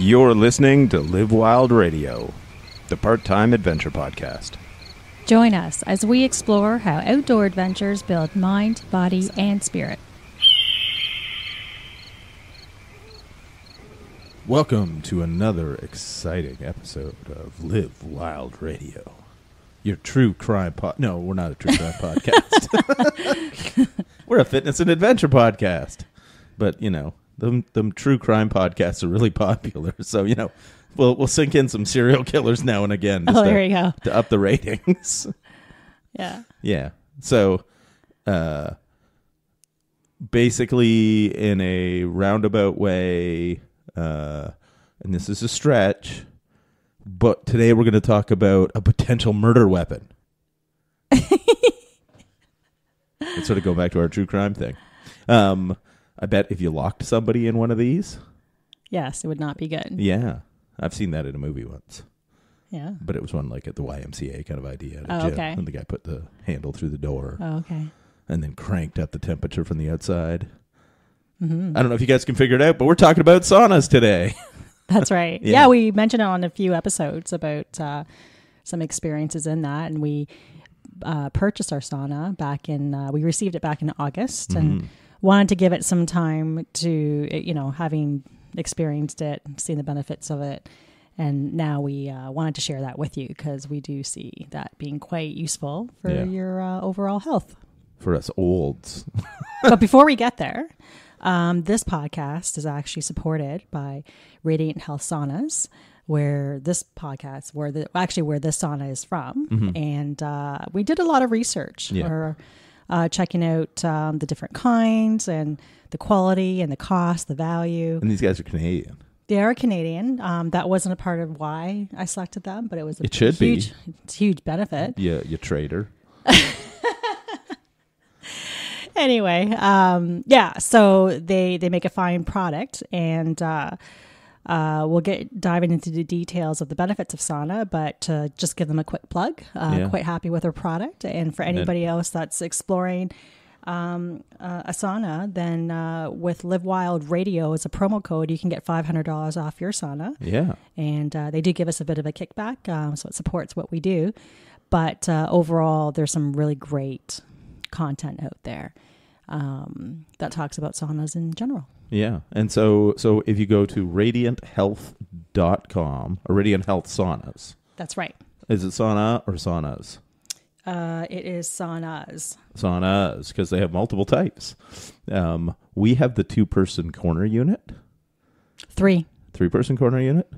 You're listening to Live Wild Radio, the part-time adventure podcast. Join us as we explore how outdoor adventures build mind, body, and spirit. Welcome to another exciting episode of Live Wild Radio. Your true crime No, we're not a true crime podcast. We're a fitness and adventure podcast. But, you know, them true crime podcasts are really popular. So, you know, we'll sink in some serial killers now and again. There you go. To up the ratings. Yeah. Yeah. So, basically, in a roundabout way, and this is a stretch, but today we're going to talk about a potential murder weapon. Let's sort of go back to our true crime thing. I bet if you locked somebody in one of these. Yes, it would not be good. Yeah. I've seen that in a movie once. Yeah. But it was one like at the YMCA kind of idea. At a Oh, gym, okay. And the guy put the handle through the door. Oh, okay. And then cranked up the temperature from the outside. Mm-hmm. I don't know if you guys can figure it out, but we're talking about saunas today. That's right. Yeah, we mentioned it on a few episodes about some experiences in that. And we purchased our sauna back in, we received it back in August and wanted to give it some time to, you know, having experienced it, seen the benefits of it. And now we wanted to share that with you because we do see that being quite useful for your overall health. For us olds. But before we get there, this podcast is actually supported by Radiant Health Saunas, where this podcast, where this sauna is from. Mm-hmm. And we did a lot of research. Yeah. We're checking out the different kinds and the quality and the cost, the value. And these guys are Canadian. They are Canadian. That wasn't a part of why I selected them, but it was It should be. Huge benefit. Yeah, you trader. Anyway, so they make a fine product, and we'll get diving into the details of the benefits of sauna, but just give them a quick plug. Quite happy with their product, and for anybody else that's exploring a sauna, then with Live Wild Radio as a promo code, you can get $500 off your sauna. Yeah. And they do give us a bit of a kickback, so it supports what we do. But overall, there's some really great content out there that talks about saunas in general. Yeah. And so if you go to radianthealth.com, or Radiant Health Saunas. That's right. Is it sauna or saunas? It is saunas. Saunas, because they have multiple types. We have the 2-person corner unit. 3-person corner unit?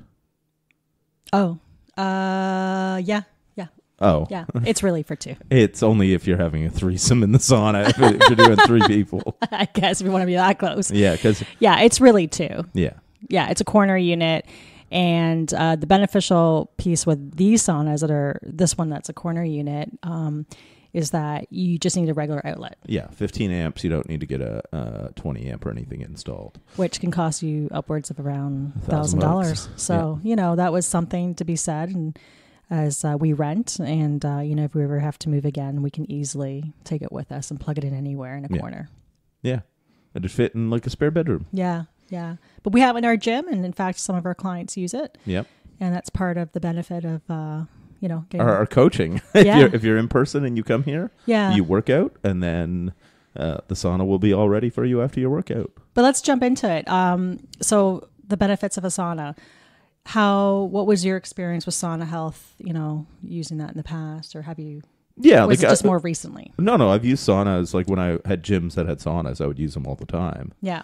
Oh, yeah. Oh. Yeah, it's really for 2. It's only if you're having a threesome in the sauna, if you're doing 3 people. I guess if you want to be that close. Yeah, because... Yeah, it's really 2. Yeah. Yeah, it's a corner unit. And the beneficial piece with these saunas this one that's a corner unit, is that you just need a regular outlet. Yeah, 15 amps. You don't need to get a 20 amp or anything installed. Which can cost you upwards of around $1,000. So, you know, that was something to be said. And as we rent and, you know, if we ever have to move again, we can easily take it with us and plug it in anywhere in a corner. Yeah. It'd fit in like a spare bedroom. Yeah. Yeah. But we have it in our gym. And in fact, some of our clients use it. Yep. And that's part of the benefit of, you know, our coaching. Yeah. if you're in person and you come here, you work out, and then the sauna will be all ready for you after your workout. But let's jump into it. So the benefits of a sauna. What was your experience with sauna health, you know, using that in the past, or have you? Yeah. Was it just more recently? No, I've used saunas. Like when I had gyms that had saunas, I would use them all the time. Yeah.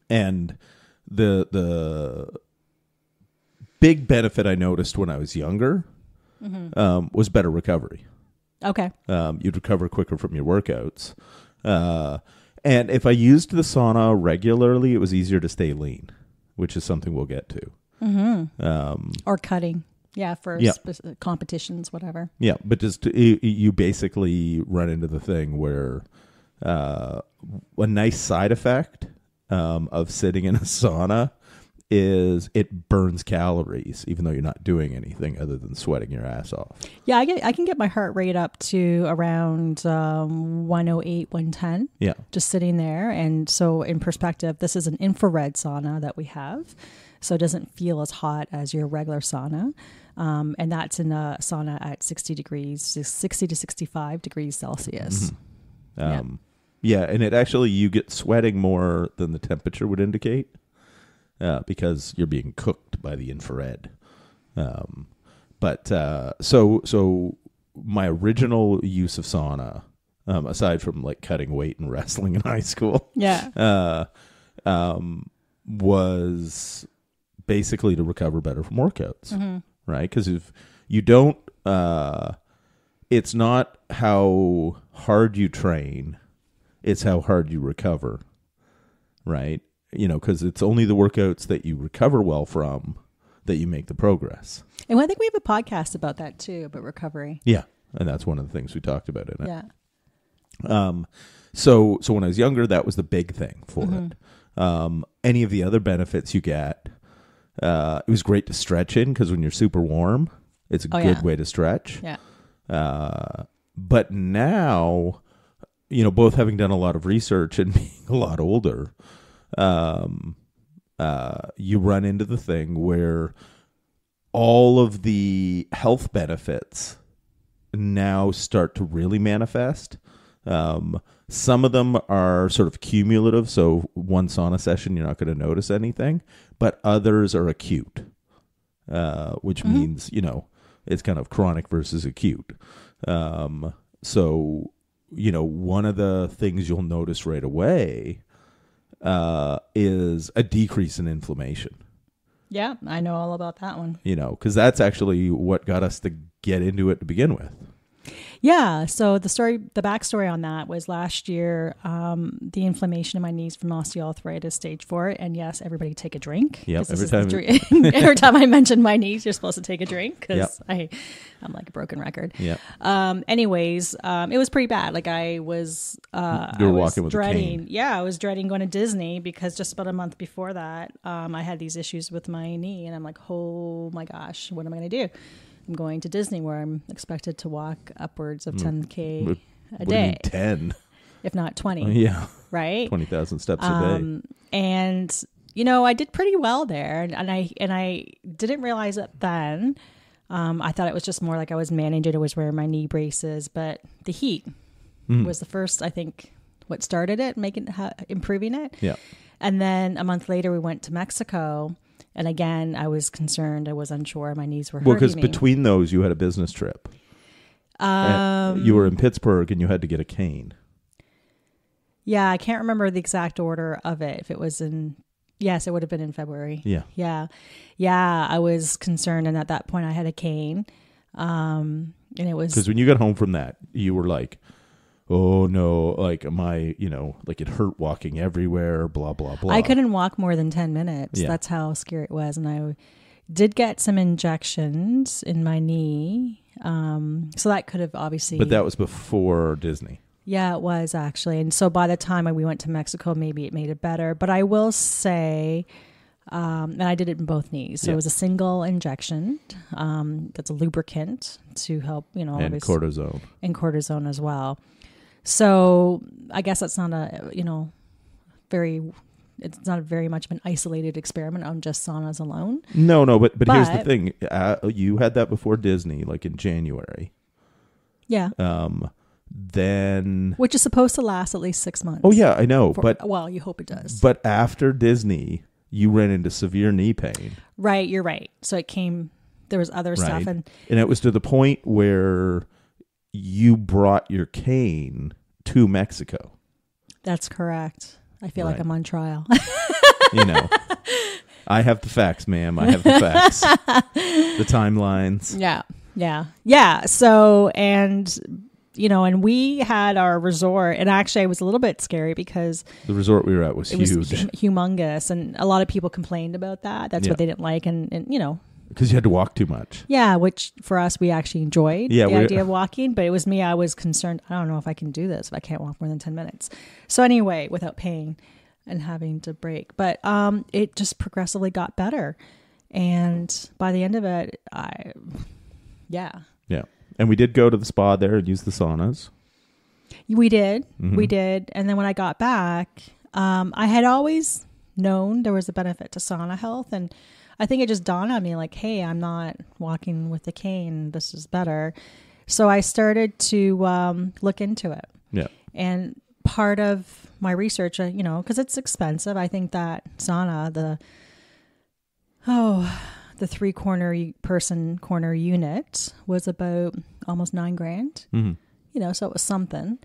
And the big benefit I noticed when I was younger was better recovery. Okay. You'd recover quicker from your workouts. And if I used the sauna regularly, it was easier to stay lean, which is something we'll get to. Mm-hmm. Or cutting. Yeah, for competitions, whatever. Yeah, but just you basically run into the thing where a nice side effect of sitting in a sauna is it burns calories, even though you're not doing anything other than sweating your ass off. Yeah, I can get my heart rate up to around 108, 110. Yeah. Just sitting there. And so in perspective, this is an infrared sauna that we have. So it doesn't feel as hot as your regular sauna. And that's in a sauna at 60 to 65 degrees Celsius. Mm-hmm. Yeah, and it actually, you get sweating more than the temperature would indicate. Because you're being cooked by the infrared. So my original use of sauna, aside from like cutting weight and wrestling in high school, was basically to recover better from workouts, right? Because if you don't, it's not how hard you train, it's how hard you recover, right? You know, because it's only the workouts that you recover well from that you make the progress. And I think we have a podcast about that too, about recovery. Yeah. And that's one of the things we talked about in it. Yeah. So when I was younger, that was the big thing for it. Any of the other benefits you get, it was great to stretch in because when you're super warm, it's a good way to stretch. Yeah. But now, you know, both having done a lot of research and being a lot older, you run into the thing where all of the health benefits now start to really manifest. Some of them are sort of cumulative, so one sauna session you're not going to notice anything, but others are acute, which means, you know, it's kind of chronic versus acute. So, you know, one of the things you'll notice right away is a decrease in inflammation. Yeah, I know all about that one. You know, because that's actually what got us to get into it to begin with. Yeah. So the backstory on that was last year, the inflammation in my knees from osteoarthritis stage 4. And yes, everybody take a drink. Yep. Every time I mention my knees, you're supposed to take a drink because I'm like a broken record. Yeah. Anyways, it was pretty bad. Like I was, walking with a cane. Yeah. I was dreading going to Disney because just about a month before that, I had these issues with my knee and I'm like, oh my gosh, what am I going to do? I'm going to Disney where I'm expected to walk upwards of 10K a day. 10? If not 20. Yeah. Right? 20,000 steps a day. And, you know, I did pretty well there. And I didn't realize it then. I thought it was just more like I was managing it. I was wearing my knee braces. But the heat was the first, I think, what started it, improving it. Yeah. And then a month later, we went to Mexico. And again, I was concerned. I was unsure. My knees were hurting me. Well, because between those, you had a business trip. You were in Pittsburgh and you had to get a cane. Yeah, I can't remember the exact order of it. If it was yes, it would have been in February. Yeah. Yeah, I was concerned. And at that point, I had a cane. And it was... Because when you got home from that, you were like, oh no, like like it hurt walking everywhere, blah, blah, blah. I couldn't walk more than 10 minutes. Yeah. That's how scary it was. And I did get some injections in my knee. So that could have obviously... But that was before Disney. Yeah, it was actually. And so by the time we went to Mexico, maybe it made it better. But I will say, and I did it in both knees. So it was a single injection. That's a lubricant to help, and cortisone. And cortisone as well. So I guess that's not it's not very much of an isolated experiment on just saunas alone. No, but here's the thing. You had that before Disney, like in January. Yeah. Then... Which is supposed to last at least 6 months. Oh, yeah, I know. Well, you hope it does. But after Disney, you ran into severe knee pain. Right, you're right. So it came... There was other stuff. And it was to the point where... you brought your cane to Mexico. That's correct. I feel like I'm on trial. I have the facts, ma'am. I have the facts. The timelines. Yeah. So, and we had our resort, and actually it was a little bit scary because the resort we were at was huge. Was humongous, and a lot of people complained about that. That's what they didn't like, and because you had to walk too much. Yeah, which for us, we actually enjoyed the idea of walking. But it was me, I was concerned. I don't know if I can do this if I can't walk more than 10 minutes. So anyway, without paying. and having to break. But it just progressively got better. And by the end of it, Yeah. And we did go to the spa there and use the saunas. We did. We did. And then when I got back, I had always known there was a benefit to sauna health. And I think it just dawned on me like, hey, I'm not walking with a cane. This is better. So I started to look into it. Yeah. And part of my research, because it's expensive, I think that sauna, the 3-person corner unit was about almost $9,000. So it was something.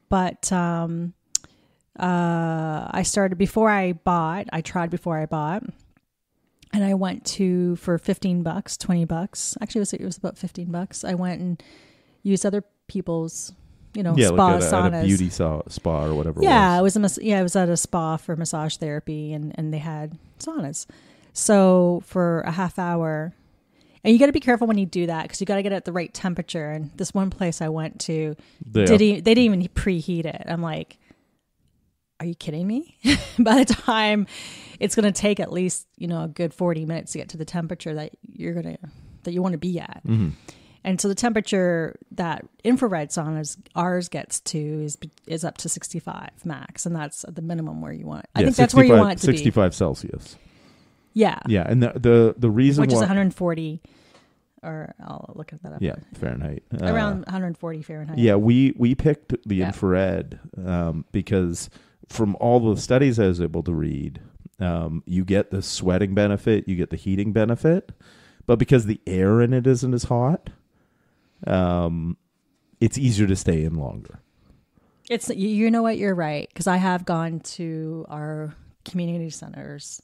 But I started before I bought. I tried before I bought, and I went to for $15, $20. Actually, it was about $15. I went and used other people's, spa saunas. At a beauty spa or whatever. Yeah, it was at a spa for massage therapy, and they had saunas. So for a half hour, and you got to be careful when you do that because you got to get it at the right temperature. And this one place I went to, they didn't even preheat it. I'm like, are you kidding me? By the time it's going to take at least, a good 40 minutes to get to the temperature that you want to be at. And so the temperature that infrared saunas ours gets to is up to 65 max. And that's the minimum where you want it. I think that's where you want it to 65 be. Celsius. Yeah. Yeah. And the reason which is 140, or I'll look at that up. Yeah. Fahrenheit. Around 140 Fahrenheit. Yeah. We picked the infrared because from all the studies I was able to read, you get the sweating benefit, you get the heating benefit, but because the air in it isn't as hot, it's easier to stay in longer. It's, you know what, you're right. Because I have gone to our community centers,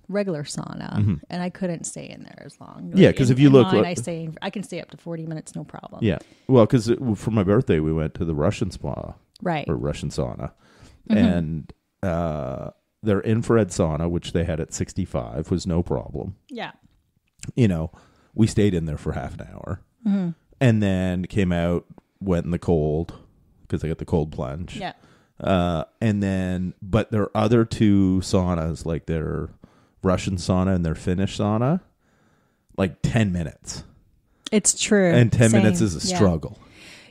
regular sauna, and I couldn't stay in there as long. Yeah, because if you look, I can stay up to 40 minutes, no problem. Yeah, well, because for my birthday we went to the Russian spa, right, or Russian sauna, and their infrared sauna, which they had at 65, was no problem. Yeah, we stayed in there for half an hour, and then came out, went in the cold because I got the cold plunge. Yeah. And then, but their other two saunas, like their Russian sauna and their Finnish sauna, like 10 minutes. It's true. And 10 minutes is a struggle.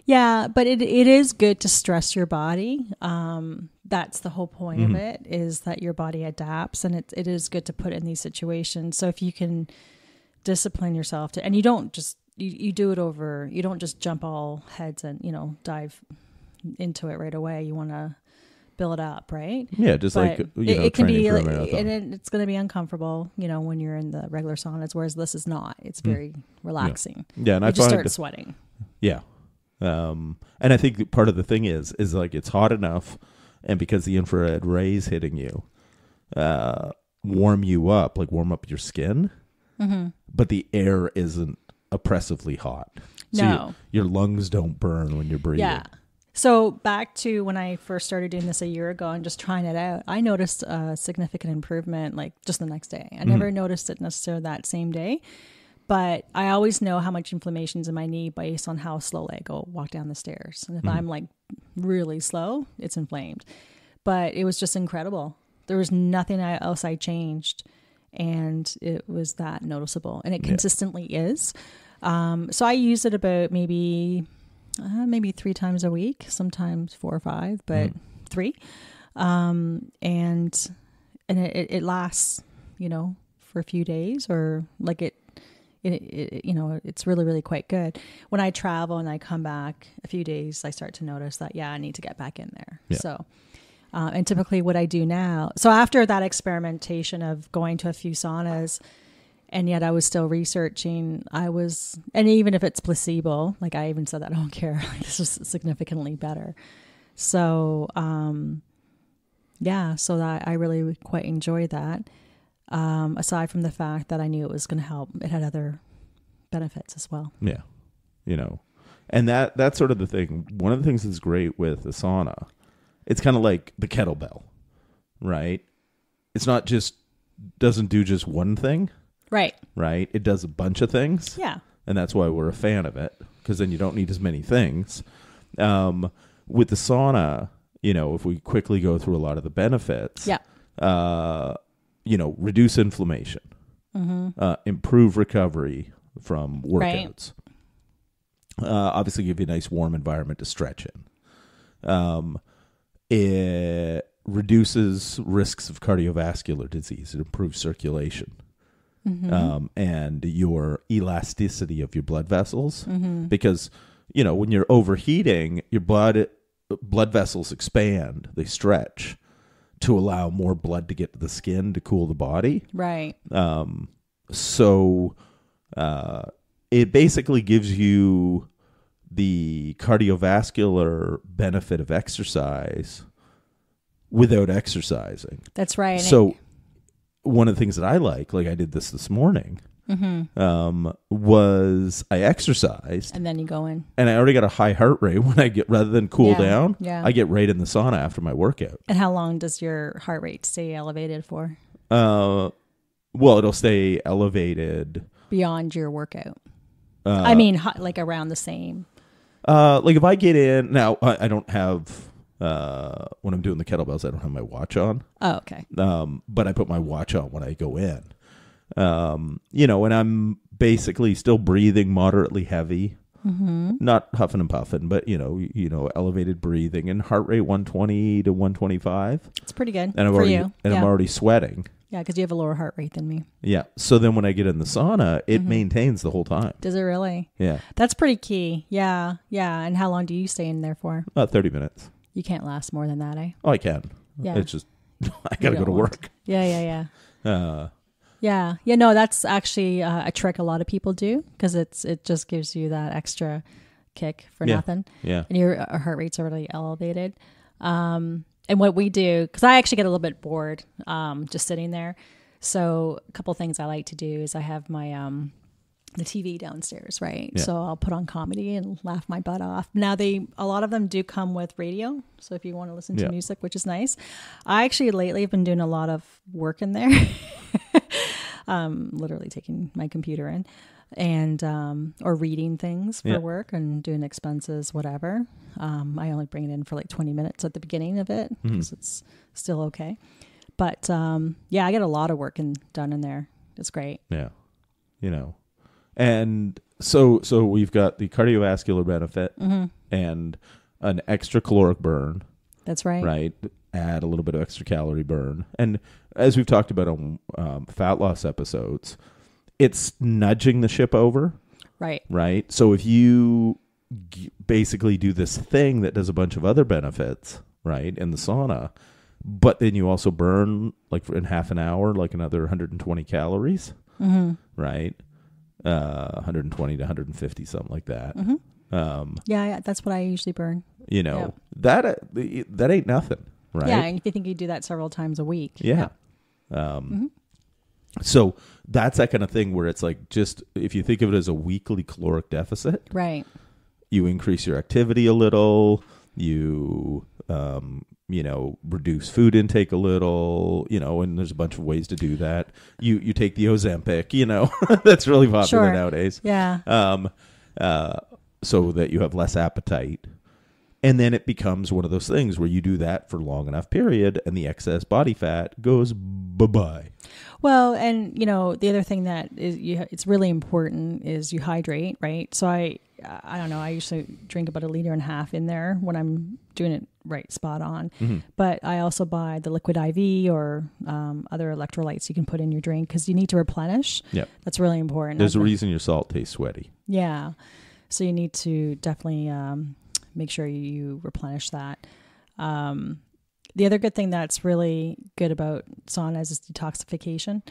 Yeah, but it is good to stress your body. That's the whole point of it, is that your body adapts, and it is good to put in these situations. So if you can discipline yourself and you don't just, you do it over, you don't just jump all heads and, dive into it right away. You want to build up, right? Yeah, just but like it can be, and it's going to be uncomfortable, when you're in the regular saunas. Whereas this is not. It's very relaxing. Yeah, and I just start sweating. Yeah, and I think part of the thing is like it's hot enough, and because the infrared rays hitting you, warm you up, like warm up your skin, but the air isn't oppressively hot. So no, your lungs don't burn when you're breathing. Yeah. So back to when I first started doing this a year ago and just trying it out, I noticed a significant improvement like just the next day. I never noticed it necessarily that same day, but I always know how much inflammation's in my knee based on how slowly I walk down the stairs. And if I'm like really slow, it's inflamed. But it was just incredible. There was nothing else I changed, and it was that noticeable, and it consistently is. So I use it about maybe 3 times a week, sometimes 4 or 5, but 3. And it lasts, for a few days, or like it's really, really quite good. When I travel and I come back a few days, I start to notice that, I need to get back in there. Yeah. So, and typically what I do now, so after that experimentation of going to a few saunas, and yet I was still researching, and even if it's placebo, like I even said that I don't care, like this is significantly better. So, so that I really quite enjoyed that. Aside from the fact that I knew it was going to help, it had other benefits as well. Yeah. And that's sort of the thing. One of the things that's great with the sauna, it's kind of like the kettlebell, right? It's not doesn't do just one thing. Right. Right. It does a bunch of things. Yeah. And that's why we're a fan of it, because then you don't need as many things. With the sauna, if we quickly go through a lot of the benefits, Yeah. Reduce inflammation, improve recovery from workouts, obviously give you a nice warm environment to stretch in. It reduces risks of cardiovascular disease. It improves circulation. And your elasticity of your blood vessels, because when you're overheating, your blood vessels expand, they stretch to allow more blood to get to the skin to cool the body. Right. So it basically gives you the cardiovascular benefit of exercise without exercising. That's right. So one of the things that I like I did this morning, was I exercised. And then you go in. And I already got a high heart rate when I get, rather than cool down, Yeah. I get right in the sauna after my workout. And how long does your heart rate stay elevated for? Well, it'll stay elevated. Beyond your workout. I mean, around the same. If I get in, now I don't have... when I'm doing the kettlebells, I don't have my watch on. Oh, okay. But I put my watch on when I go in. And I'm basically still breathing moderately heavy, not huffing and puffing, but elevated breathing and heart rate 120 to 125. It's pretty good and for you. And I'm already sweating. Yeah, because you have a lower heart rate than me. Yeah. So then when I get in the sauna, it maintains the whole time. Does it really? Yeah. That's pretty key. Yeah. Yeah. And how long do you stay in there for? About 30 minutes. You can't last more than that, eh? Oh, I can. Yeah. It's just, I got to go to work. Yeah. Yeah. No, that's actually a trick a lot of people do because it just gives you that extra kick for nothing. Yeah. And your heart rate's already elevated. And what we do, because I actually get a little bit bored just sitting there. So a couple things I like to do is I have my the TV downstairs, right? Yeah. So I'll put on comedy and laugh my butt off. Now a lot of them do come with radio. So if you want to listen to music, which is nice. I actually lately have been doing a lot of work in there. Literally taking my computer in and or reading things for work and doing expenses, whatever. I only bring it in for 20 minutes at the beginning of it because it's still okay. But I get a lot of work done in there. It's great. Yeah. And so we've got the cardiovascular benefit and an extra caloric burn. That's right. Right. Add a little bit of extra calorie burn. And as we've talked about on fat loss episodes, it's nudging the ship over. Right. Right. So if you basically do this thing that does a bunch of other benefits, right, in the sauna, but then you also burn in half an hour, another 120 calories, right? 120 to 150, something like that. Yeah, that's what I usually burn. That ain't nothing, right? Yeah, and if you think you do that several times a week. Yeah. So that's that kind of thing where it's just if you think of it as a weekly caloric deficit, right? You increase your activity a little, you reduce food intake a little, and there's a bunch of ways to do that. You take the Ozempic, that's really popular nowadays. Yeah. So that you have less appetite. And then it becomes one of those things where you do that for long enough period and the excess body fat goes bye-bye. Well, and the other thing that is it's really important is you hydrate, right? So I don't know, I usually drink about 1.5 liters in there when I'm doing it right spot on. But I also buy the liquid IV or other electrolytes you can put in your drink because you need to replenish. Yep. That's really important. There's a reason your salt tastes sweaty. Yeah. So you need to definitely make sure you replenish that. The other good thing that's really good about saunas is detoxification.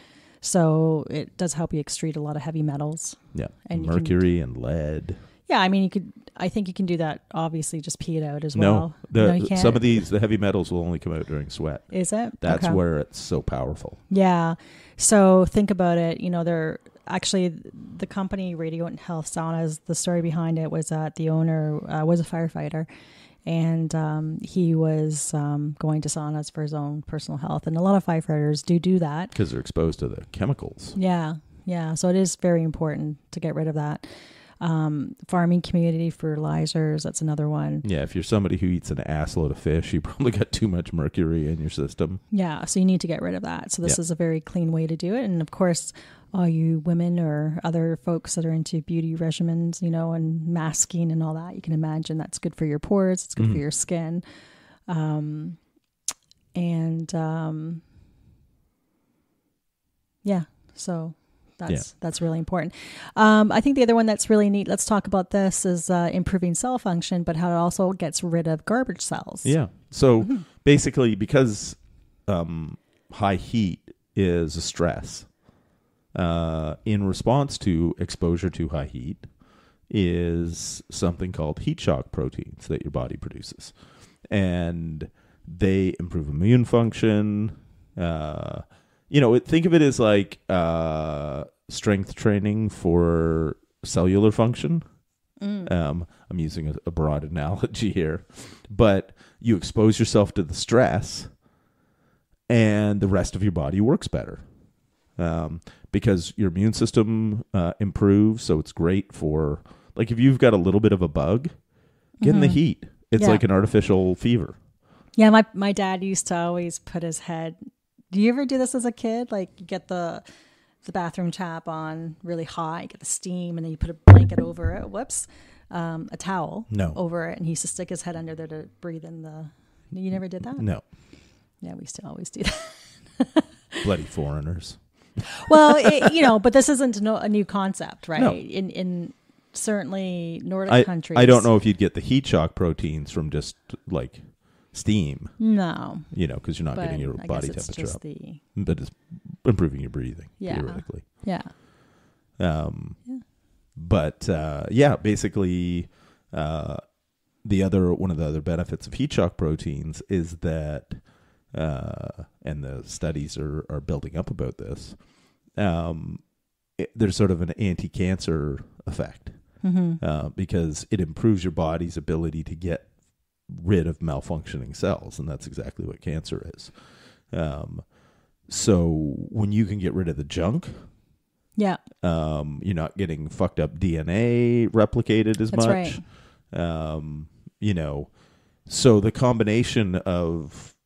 So it does help you excrete a lot of heavy metals. Yeah. And mercury and lead. Yeah, I mean, I think you can do that, obviously, just pee it out as well. No, you can't. Some of the heavy metals will only come out during sweat. Is it? That's where it's so powerful. Yeah. So think about it. They're actually the company Radiant Health Saunas, the story behind it was that the owner was a firefighter and he was going to saunas for his own personal health. And a lot of firefighters do that. Because they're exposed to the chemicals. Yeah. Yeah. So it is very important to get rid of that. Farming community fertilizers, that's another one. Yeah, if you're somebody who eats an assload of fish, you probably got too much mercury in your system. Yeah, so you need to get rid of that. So this is a very clean way to do it. And of course, all you women or other folks that are into beauty regimens, and masking and all that, you can imagine that's good for your pores. It's good for your skin. So that's really important. I think the other one that's really neat, let's talk about this, is improving cell function, but how it also gets rid of garbage cells. Yeah. So basically, because high heat is a stress, in response to exposure to high heat is something called heat shock proteins that your body produces. And they improve immune function. Think of it as like strength training for cellular function. I'm using a broad analogy here, but you expose yourself to the stress and the rest of your body works better because your immune system improves. So it's great for, like, if you've got a little bit of a bug, get in the heat. It's like an artificial fever. Yeah, my dad used to always put his head. Do you ever do this as a kid? Like, you get the bathroom tap on really high, get the steam, and then you put a blanket over it. A towel over it, and he used to stick his head under there to breathe in the. You never did that? No. Yeah, we used to always do that. Bloody foreigners. Well, but this isn't a new concept, right? No. In certainly Nordic countries. I don't know if you'd get the heat shock proteins from just like steam. No. Because you're not getting your body temperature up. But it's improving your breathing, theoretically. Yeah. But basically, one of the other benefits of heat shock proteins is that, and the studies are building up about this, there's sort of an anti-cancer effect because it improves your body's ability to get rid of malfunctioning cells, and that's exactly what cancer is. So when you can get rid of the junk, you're not getting fucked up DNA replicated as much. Right. So the combination of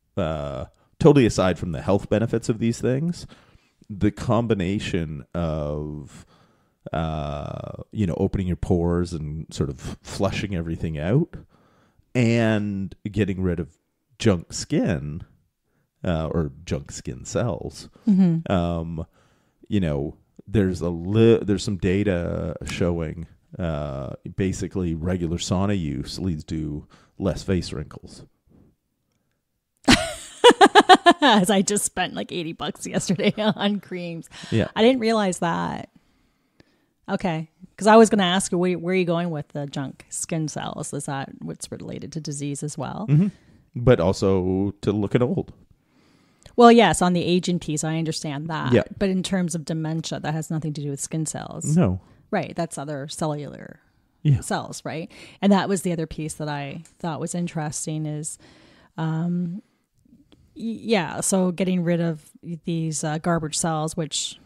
totally aside from the health benefits of these things, the combination of opening your pores and sort of flushing everything out and getting rid of junk skin or junk skin cells. There's some data showing basically regular sauna use leads to less face wrinkles. As I just spent like $80 yesterday on creams. Yeah. I didn't realize that. Okay. Because I was going to ask you, where are you going with the junk skin cells? Is that what's related to disease as well? But also to looking old. Well, yes, on the aging piece, I understand that. Yeah. But in terms of dementia, that has nothing to do with skin cells. No. Right. That's other cellular cells, right? And that was the other piece that I thought was interesting is, so getting rid of these garbage cells, which,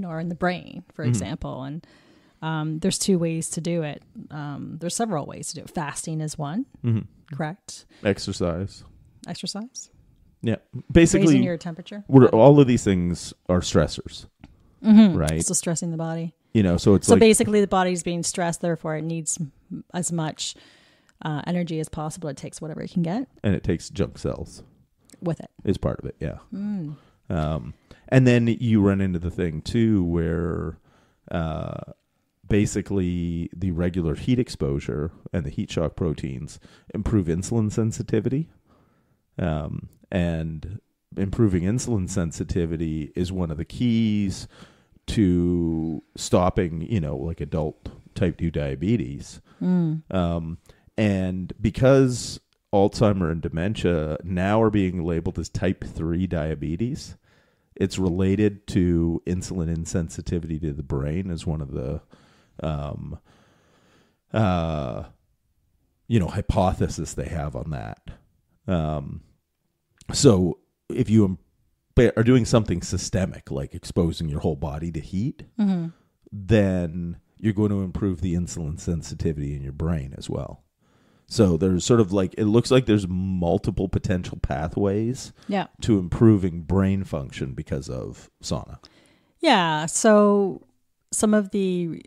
are in the brain, for example. And there's two ways to do it. There's several ways to do it. Fasting is one, correct? Exercise. Yeah, basically raising your temperature. All of these things are stressors, right? So stressing the body. So it's basically the body's being stressed, therefore it needs as much energy as possible. It takes whatever it can get, and it takes junk cells with it. Is part of it, yeah. And then you run into the thing too, where basically the regular heat exposure and the heat shock proteins improve insulin sensitivity. And improving insulin sensitivity is one of the keys to stopping, like adult type 2 diabetes. And because Alzheimer and dementia now are being labeled as type 3 diabetes, it's related to insulin insensitivity to the brain as one of the, hypothesis they have on that. So if you are doing something systemic, like exposing your whole body to heat, then you're going to improve the insulin sensitivity in your brain as well. So there's sort of like, it looks like there's multiple potential pathways to improving brain function because of sauna. Yeah. So some of the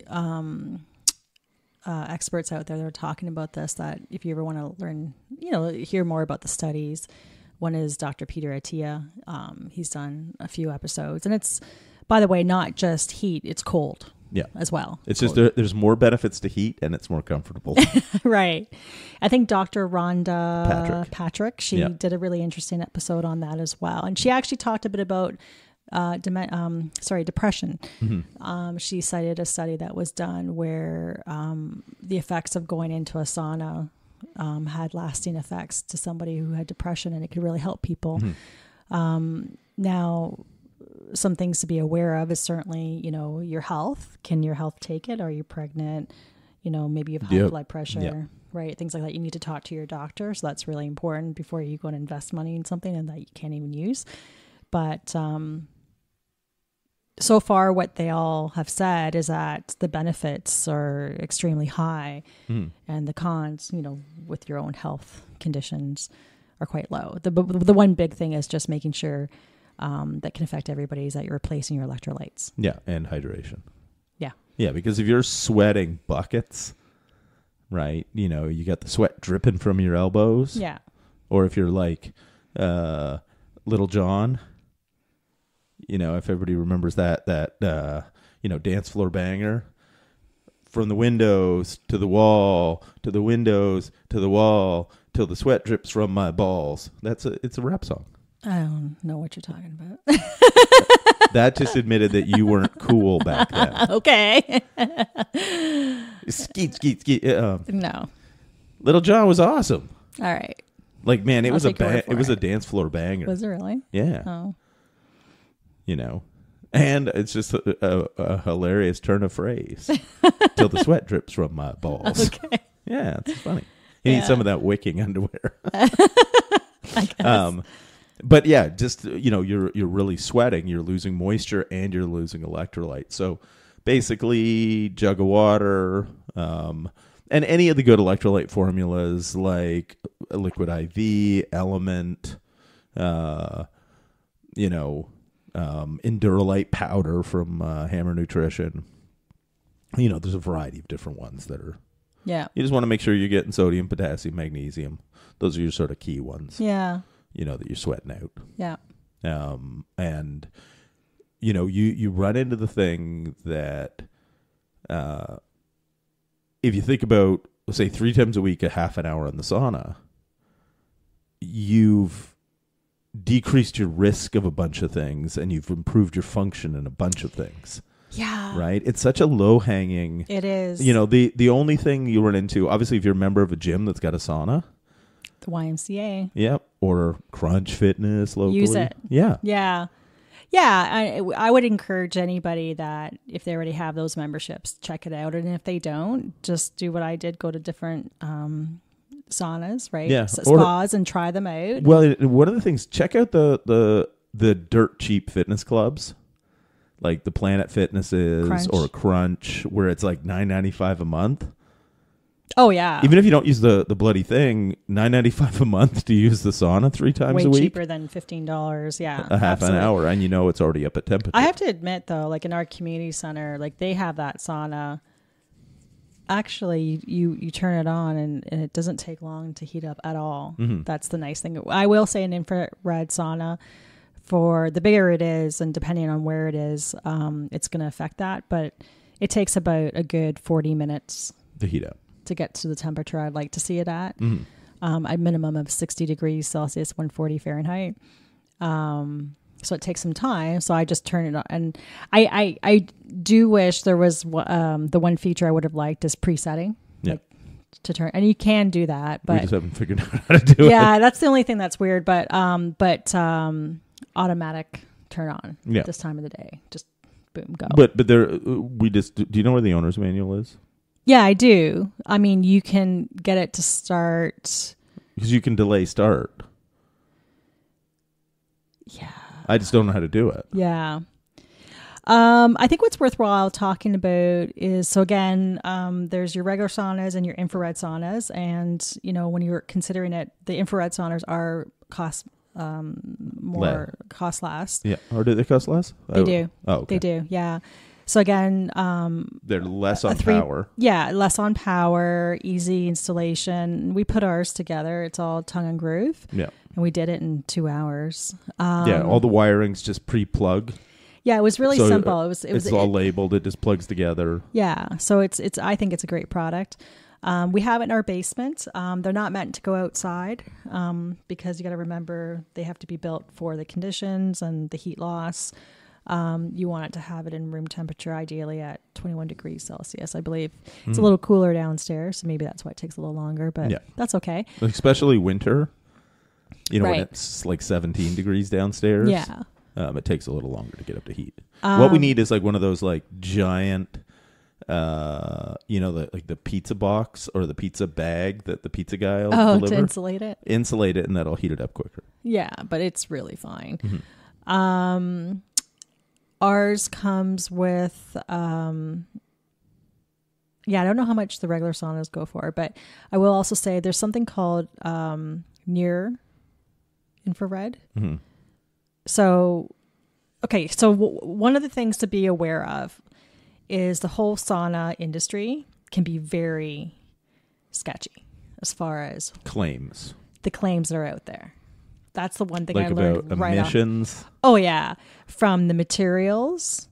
experts out there that are talking about this, that if you ever want to learn, hear more about the studies, one is Dr. Peter Attia. He's done a few episodes, and it's, by the way, not just heat, it's cold. As well. It's just there's more benefits to heat, and it's more comfortable. Right. I think Dr. Rhonda Patrick, she did a really interesting episode on that as well. And she actually talked a bit about depression. Mm-hmm. She cited a study that was done where the effects of going into a sauna had lasting effects to somebody who had depression, and it could really help people. Mm-hmm. Now, some things to be aware of is certainly, your health. Can your health take it? Are you pregnant? Maybe you have high blood pressure, right? Things like that. You need to talk to your doctor. So that's really important before you go and invest money in something and that you can't even use. But so far, what they all have said is that the benefits are extremely high, and the cons, with your own health conditions, are quite low. The one big thing is just making sure that can affect everybody is that you're replacing your electrolytes. Yeah, and hydration. Yeah. Yeah, because if you're sweating buckets, right, you got the sweat dripping from your elbows. Yeah. Or if you're like Little John, if everybody remembers that dance floor banger, from the windows to the wall, to the windows to the wall, till the sweat drips from my balls. It's a rap song. I don't know what you're talking about. That just admitted that you weren't cool back then. Okay. Skeet. No. Little John was awesome. All right. Like, man, it was a dance floor banger. Was it really? Yeah. Oh. And it's just a hilarious turn of phrase. Till the sweat drips from my balls. Okay. Yeah, it's funny. You need some of that wicking underwear. I guess. But yeah, just, you're really sweating, you're losing moisture, and you're losing electrolytes. So basically, jug of water, and any of the good electrolyte formulas like Liquid IV, Element, Endurolite powder from Hammer Nutrition. There's a variety of different ones that are. Yeah. You just want to make sure you're getting sodium, potassium, magnesium. Those are your sort of key ones. Yeah. That you're sweating out. Yeah. And, you run into the thing that if you think about, let's say 3 times a week, a half an hour in the sauna, you've decreased your risk of a bunch of things, and you've improved your function in a bunch of things. Yeah. Right? It's such a low-hanging... It is. The only thing you run into, obviously, if you're a member of a gym that's got a sauna... The YMCA. Yep. Or Crunch Fitness locally. Use it. Yeah. Yeah. Yeah. I would encourage anybody that if they already have those memberships, check it out. And if they don't, just do what I did. Go to different saunas, right? Yeah. Spas, and try them out. Well, one of the things, check out the dirt cheap fitness clubs. Like the Planet Fitnesses Crunch. Or Crunch, where it's like $9.95 a month. Oh, yeah. Even if you don't use the bloody thing, $9.95 a month to use the sauna 3 times a week. Way cheaper than $15. Yeah. A half an hour, and it's already up at temperature. I have to admit, though, like in our community center, like they have that sauna. Actually, you turn it on, and it doesn't take long to heat up at all. Mm-hmm. That's the nice thing. I will say an infrared sauna, for the bigger it is, and depending on where it is, it's going to affect that. But it takes about a good 40 minutes to heat up, to get to the temperature I'd like to see it at. Mm-hmm. A minimum of 60 degrees Celsius, 140 Fahrenheit. So it takes some time. So I just turn it on. And I do wish there was the one feature I would have liked is presetting. Yeah. Like, to turn, and you can do that, but we just haven't figured out how to do it. Yeah, that's the only thing that's weird. But automatic turn on this time of the day. Just boom, go. But there, do you know where the owner's manual is? Yeah, I do. I mean, you can get it to start. Because you can delay start. Yeah. I just don't know how to do it. Yeah. I think what's worthwhile talking about is, so again, there's your regular saunas and your infrared saunas. And, when you're considering it, the infrared saunas are cost less. Yeah. Or do they cost less? They do. Oh, okay. They do. Yeah. So again, they're less on power. Yeah. Less on power, easy installation. We put ours together. It's all tongue and groove. Yeah. And we did it in 2 hours. All the wiring's just pre-plug. Yeah, it was really simple. It's all labeled. It just plugs together. Yeah, so it's. I think it's a great product. We have it in our basement. They're not meant to go outside because you got to remember they have to be built for the conditions and the heat loss. You want it to have it in room temperature, ideally at 21 degrees Celsius. I believe it's a little cooler downstairs, so maybe that's why it takes a little longer. But that's okay. Especially winter. When it's like 17 degrees downstairs. Yeah. It takes a little longer to get up to heat. What we need is like one of those like giant, the pizza box or the pizza bag that the pizza guy will deliver. To insulate it? Insulate it, and that'll heat it up quicker. Yeah, but it's really fine. Mm-hmm. Ours comes with, I don't know how much the regular saunas go for, but I will also say there's something called near infrared. Mm-hmm. So, one of the things to be aware of is the whole sauna industry can be very sketchy as far as the claims that are out there. That's the one thing I learned about emissions. Oh yeah, from the materials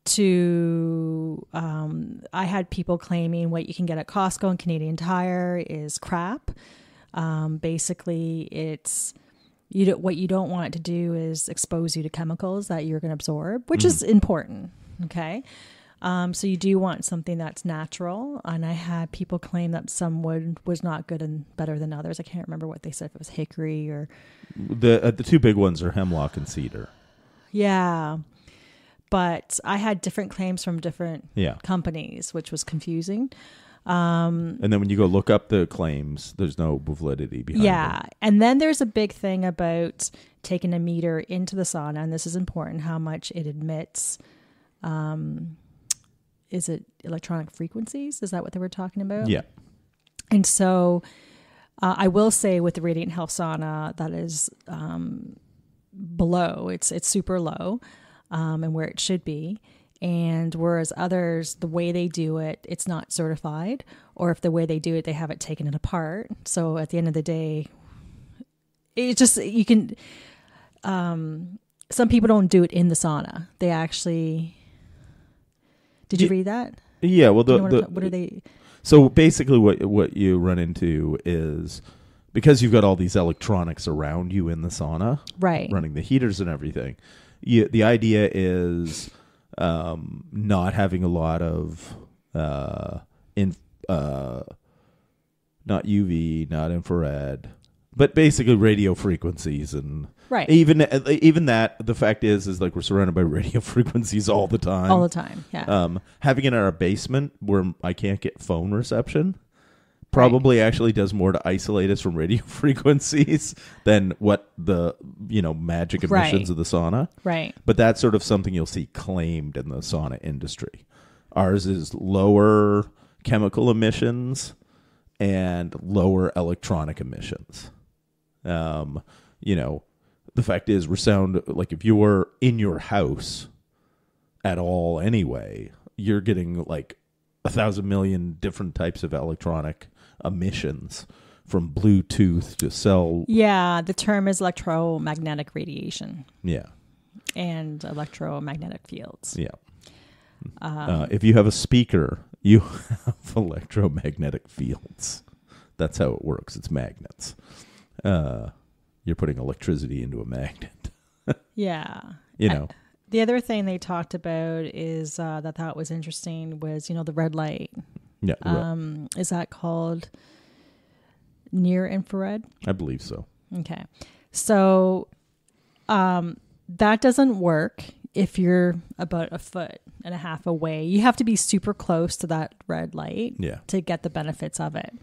to I had people claiming what you can get at Costco and Canadian Tire is crap. Basically, it's. What you don't want it to do is expose you to chemicals that you're going to absorb, which is important. Okay. So you do want something that's natural. And I had people claim that some wood was not good and better than others. I can't remember what they said, if it was hickory or. The two big ones are hemlock and cedar. Yeah. But I had different claims from different companies, which was confusing. And then when you go look up the claims, there's no validity behind it. Yeah. And then there's a big thing about taking a meter into the sauna, and this is important, how much it emits. Is it electronic frequencies? Is that what they were talking about? Yeah. And so I will say with the Radiant Health sauna, that is below. It's super low and where it should be. And whereas others, the way they do it, it's not certified, or if the way they do it, they have it taken it apart. So at the end of the day, it just, you can, some people don't do it in the sauna. They actually, did you read that? Yeah. Well, what are they? So basically what you run into is, because you've got all these electronics around you in the sauna, right, running the heaters and everything, the idea is, not having a lot of not UV, not infrared, but basically radio frequencies, and right. Even that, the fact is like we're surrounded by radio frequencies all the time. All the time, yeah. Having it in our basement where I can't get phone reception probably actually does more to isolate us from radio frequencies than what the magic emissions of the sauna. Right. But that's sort of something you'll see claimed in the sauna industry. Ours is lower chemical emissions and lower electronic emissions. The fact is, we're sound like if you were in your house at all anyway, you're getting like 1,000 million different types of electronic emissions, from Bluetooth to cell. Yeah, the term is electromagnetic radiation. Yeah. And electromagnetic fields. Yeah. If you have a speaker, you have electromagnetic fields. That's how it works. It's magnets. You're putting electricity into a magnet. Yeah. The other thing they talked about is that I thought was interesting was, the red light. Yeah. Is that called near infrared? I believe so. Okay. So that doesn't work if you're about 1.5 feet away. You have to be super close to that red light to get the benefits of it.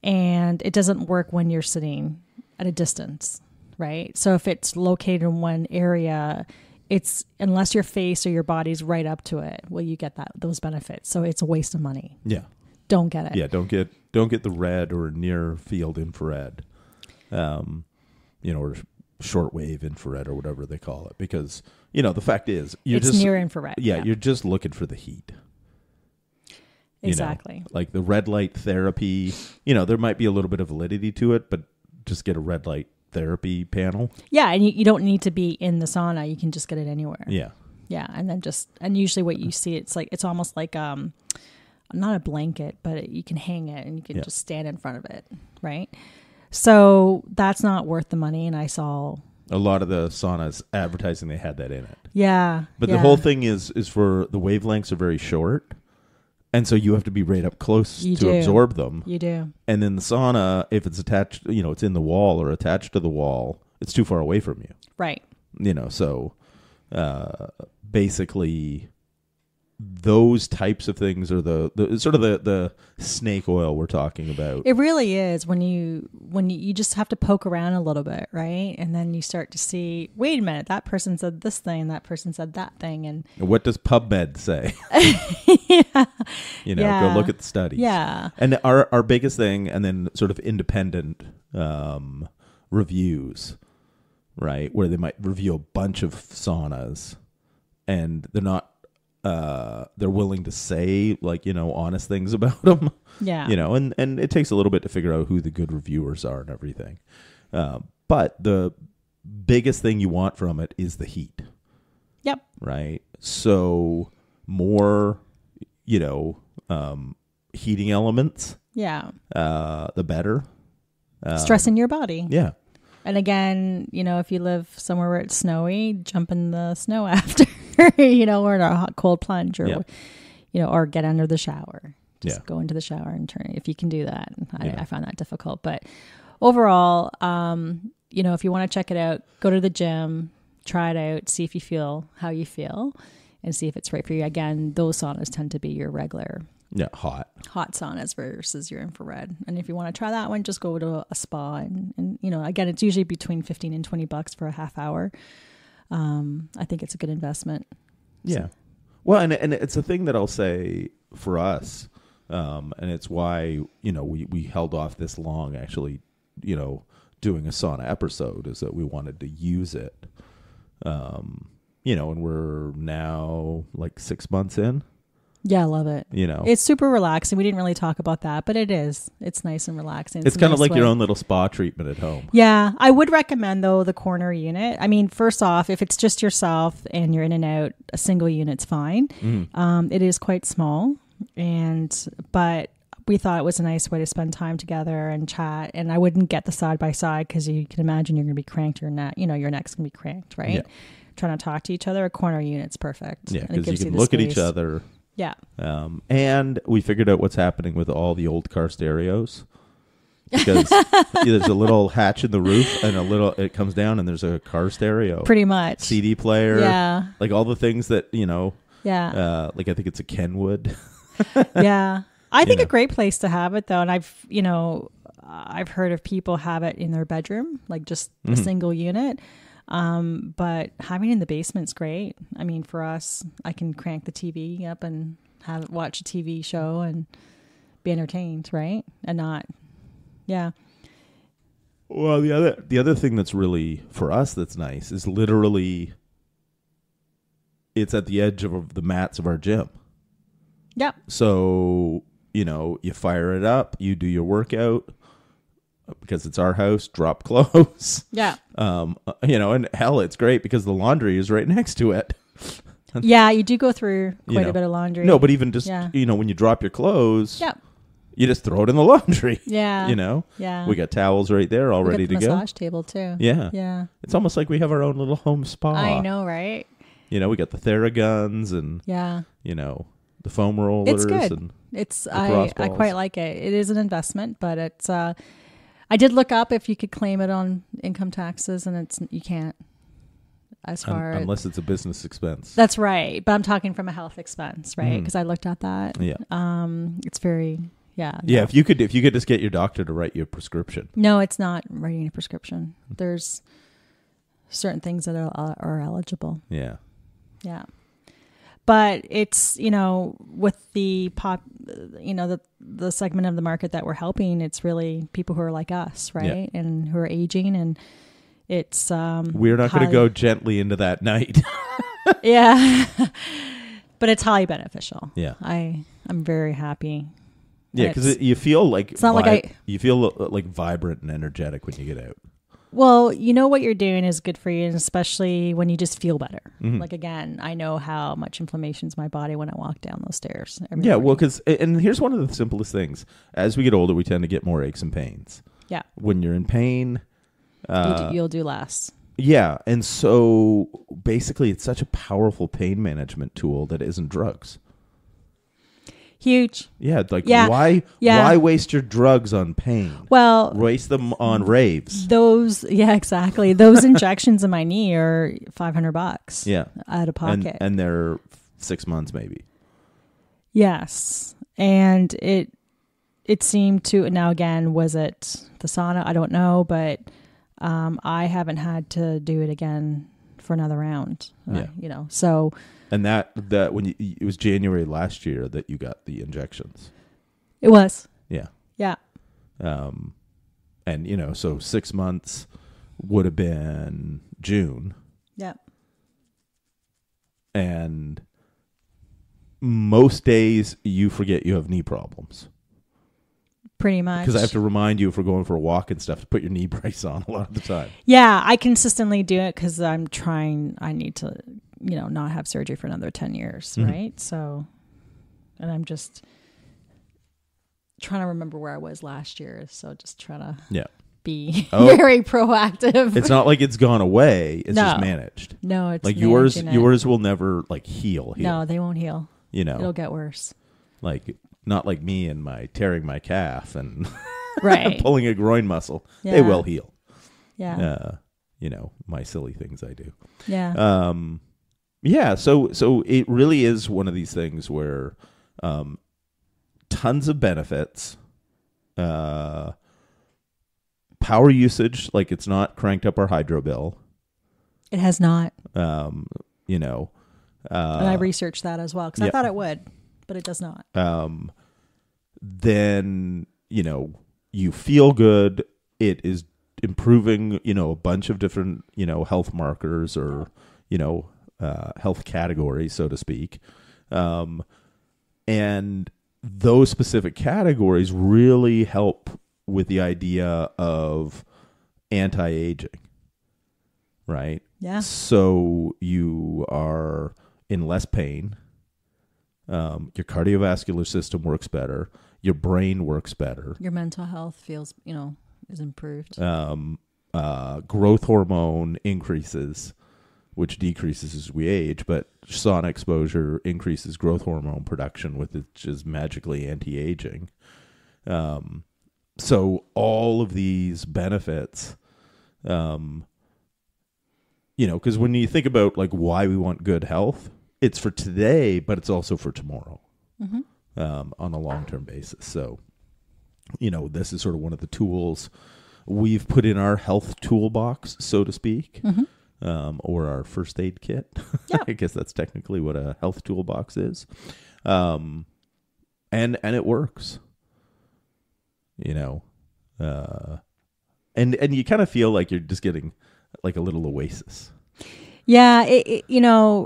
And it doesn't work when you're sitting at a distance, right? So if it's located in one area, it's unless your face or your body's right up to it, will you get those benefits. So it's a waste of money. Yeah. Don't get it. Yeah, don't get the red or near field infrared. Or shortwave infrared or whatever they call it, because the fact is it's near infrared. Yeah, you're just looking for the heat. Exactly. Like the red light therapy, there might be a little bit of validity to it, but just get a red light therapy panel. Yeah, and you don't need to be in the sauna. You can just get it anywhere. Yeah. Yeah, and then and usually what you see, it's almost like not a blanket, but you can hang it and you can just stand in front of it, right? So that's not worth the money. And I saw a lot of the saunas advertising they had that in it. Yeah. But the whole thing is for the wavelengths are very short. And so you have to be right up close to absorb them. You do. And then the sauna, if it's attached, it's in the wall or attached to the wall, it's too far away from you. Right. So basically those types of things are the sort of the snake oil we're talking about. It really is when you just have to poke around a little bit, right? And then you start to see, wait a minute, that person said this thing, that person said that thing, and what does PubMed say? Go look at the studies. Yeah. And our biggest thing, and then sort of independent reviews, right, where they might review a bunch of saunas, and they're not. They're willing to say honest things about them. Yeah. And it takes a little bit to figure out who the good reviewers are and everything. But the biggest thing you want from it is the heat. Yep. Right. So more, heating elements. Yeah. The better. Stress in your body. Yeah. And again, if you live somewhere where it's snowy, jump in the snow after, or in a hot, cold plunge, or, or get under the shower. Just go into the shower and turn, if you can do that. I find that difficult. But overall, if you want to check it out, go to the gym, try it out, see if you feel how you feel, and see if it's right for you. Again, those saunas tend to be your regular hot saunas versus your infrared. And if you want to try that one, just go to a spa and again, it's usually between $15 and $20 for a half hour. I think it's a good investment. Yeah. Well, and it's a thing that I'll say for us, and it's why, we held off this long actually, doing a sauna episode, is that we wanted to use it. And we're now like 6 months in. Yeah, I love it. It's super relaxing. We didn't really talk about that, but it is. It's nice and relaxing. It's kind of like your own little spa treatment at home. Yeah. I would recommend, though, the corner unit. I mean, first off, if it's just yourself and you're in and out, a single unit's fine. It is quite small, but we thought it was a nice way to spend time together and chat. And I wouldn't get the side by side because you can imagine you're going to be cranked. Your neck's going to be cranked, right? Yeah. Trying to talk to each other. A corner unit's perfect. Yeah, because you can look at each other. Yeah. And we figured out what's happening with all the old car stereos, because there's a little hatch in the roof and it comes down and there's a car stereo. Pretty much. CD player. Yeah. Like all the things that, yeah. Like I think it's a Kenwood. Yeah. I think a great place to have it though. And I've heard of people have it in their bedroom, like just a single unit. But having it in the basement's great. I mean, for us, I can crank the TV up and watch a TV show and be entertained, right? And not, yeah. Well, the other thing that's really for us that's nice is literally it's at the edge of the mats of our gym. Yep. So, you fire it up, you do your workout. Because it's our house, drop clothes. Yeah. And hell, it's great because the laundry is right next to it. Yeah, you do go through quite a bit of laundry. No, but even just, when you drop your clothes, you just throw it in the laundry. Yeah. Yeah. We got towels right there all ready to go. Massage table too. Yeah. Yeah. It's almost like we have our own little home spa. I know, right? We got the Theraguns and, the foam rollers. It's good. And I quite like it. It is an investment, but it's, I did look up if you could claim it on income taxes, and you can't. Unless it's a business expense. That's right, but I'm talking from a health expense, right? Because I looked at that. Yeah. It's very Yeah. Yeah. If you could just get your doctor to write you a prescription. No, it's not writing a prescription. There's certain things that are eligible. Yeah. Yeah. But it's, with the the segment of the market that we're helping, it's really people who are like us, right? Yeah. And who are aging, and it's we're not going to go gently into that night. Yeah. But it's highly beneficial. Yeah. I'm very happy. Yeah, because you feel like it's not you feel like vibrant and energetic when you get out. Well, what you're doing is good for you, and especially when you just feel better. Mm-hmm. Like, again, I know how much inflammation's my body when I walk down those stairs. Yeah, well, and here's one of the simplest things. As we get older, we tend to get more aches and pains. Yeah. When you're in pain, you'll do less. Yeah, and so basically it's such a powerful pain management tool that isn't drugs. Huge. Yeah, why waste your drugs on pain? Well, waste them on raves. Exactly. Those injections in my knee are $500. Yeah, out of pocket, and they're 6 months maybe. Yes, and it seemed to. Now again, was it the sauna? I don't know, but I haven't had to do it again for another round. Yeah, so. And that when it was January last year that you got the injections. It was. Yeah. Yeah. And so 6 months would have been June. Yeah. And most days you forget you have knee problems. Pretty much. Because I have to remind you if we're going for a walk and stuff to put your knee brace on a lot of the time. Yeah, I consistently do it because I need to, not have surgery for another 10 years, mm-hmm. right? So, and I'm just trying to remember where I was last year. So just trying to be very proactive. It's not like it's gone away. It's just managed. No, it's like yours will never like heal. No, they won't heal. It'll get worse. Like, not like me and my tearing my calf and right. pulling a groin muscle. Yeah. They will heal. Yeah. My silly things I do. Yeah. Yeah. So it really is one of these things where, tons of benefits, power usage, like it's not cranked up our hydro bill. It has not. And I researched that as well because I thought it would. But it does not. Then, you feel good. It is improving, a bunch of different, health markers or, health categories, so to speak. And those specific categories really help with the idea of anti-aging, right? Yeah. So you are in less pain. Your cardiovascular system works better. Your brain works better. Your mental health feels, is improved. Growth hormone increases, which decreases as we age, but sauna exposure increases growth hormone production, which is magically anti-aging. So all of these benefits, because when you think about like why we want good health, it's for today, but it's also for tomorrow, mm-hmm. On a long-term basis. So, this is sort of one of the tools we've put in our health toolbox, so to speak, mm-hmm. Or our first aid kit. Yeah. I guess that's technically what a health toolbox is. And it works, and you kind of feel like you're just getting like a little oasis. Yeah,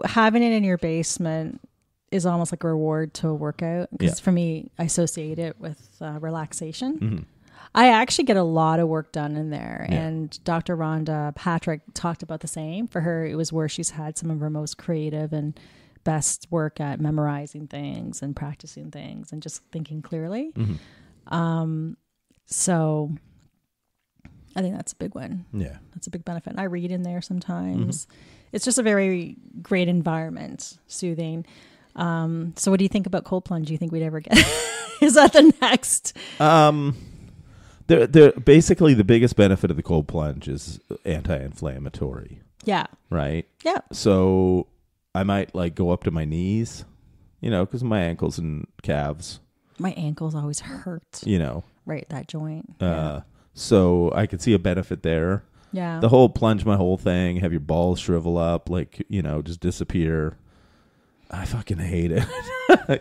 having it in your basement is almost like a reward to a workout. Because for me, I associate it with relaxation. Mm-hmm. I actually get a lot of work done in there. Yeah. And Dr. Rhonda Patrick talked about the same. For her, it was where she's had some of her most creative and best work at memorizing things and practicing things and just thinking clearly. Mm-hmm. So I think that's a big one. Yeah. That's a big benefit. And I read in there sometimes. Mm-hmm. It's just a very great environment, soothing. So what do you think about cold plunge? Do you think we'd ever get? Is that the next? They're basically the biggest benefit of the cold plunge is anti-inflammatory. Yeah. Right? Yeah. So I might like go up to my knees, because my ankles and calves. My ankles always hurt. Right, that joint. So I could see a benefit there. Yeah. The whole plunge my whole thing, have your balls shrivel up, like, just disappear. I fucking hate it.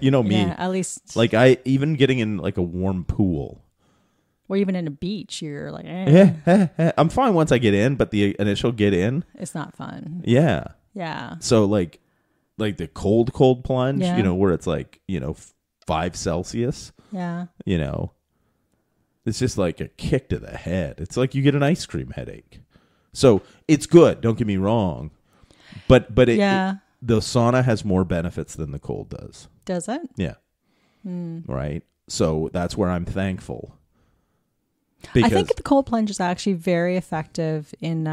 You know me. Yeah, at least. Like, even getting in like a warm pool. Or even in a beach, you're like, I'm fine once I get in, but the initial get in. It's not fun. Yeah. Yeah. So like the cold plunge, where it's like, 5 Celsius. Yeah. It's just like a kick to the head. It's like you get an ice cream headache. So it's good. Don't get me wrong. But the sauna has more benefits than the cold does. Does it? Yeah. Right. So that's where I'm thankful. Because I think the cold plunge is actually very effective in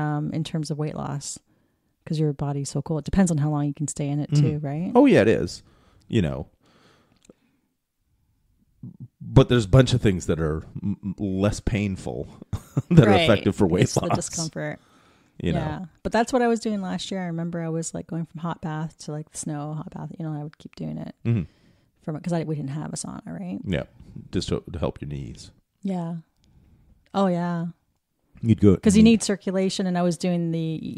terms of weight loss because your body's so cold. It depends on how long you can stay in it too, right? Oh yeah, it is. But there's a bunch of things that are less painful that are effective for weight loss. The discomfort. Yeah. But that's what I was doing last year. I remember I was like going from hot bath to like the snow hot bath. I would keep doing it because we didn't have a sauna, right? Yeah. Just to help your knees. Yeah. Oh yeah. You'd go because you need circulation, and I was doing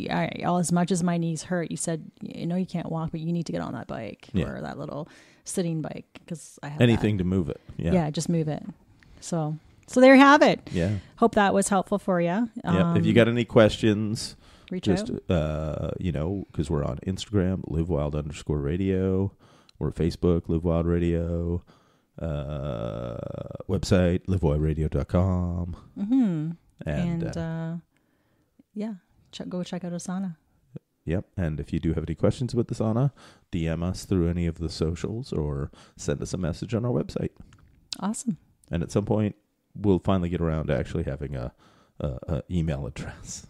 as much as my knees hurt. You said you can't walk, but you need to get on that bike or that little sitting bike because I have anything to move it. Yeah, just move it. So there you have it. Yeah. Hope that was helpful for you. Yeah. If you got any questions, reach out. Because we're on Instagram, livewild_radio. We're Facebook, Live Wild Radio. Website, livewildradio.com. And go check out a sauna. Yep. And if you do have any questions about the sauna, DM us through any of the socials or send us a message on our website. Awesome. And at some point, we'll finally get around to actually having a email address.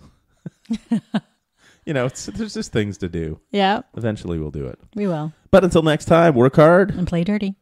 There's just things to do. Yeah. Eventually we'll do it. We will. But until next time, work hard. And play dirty.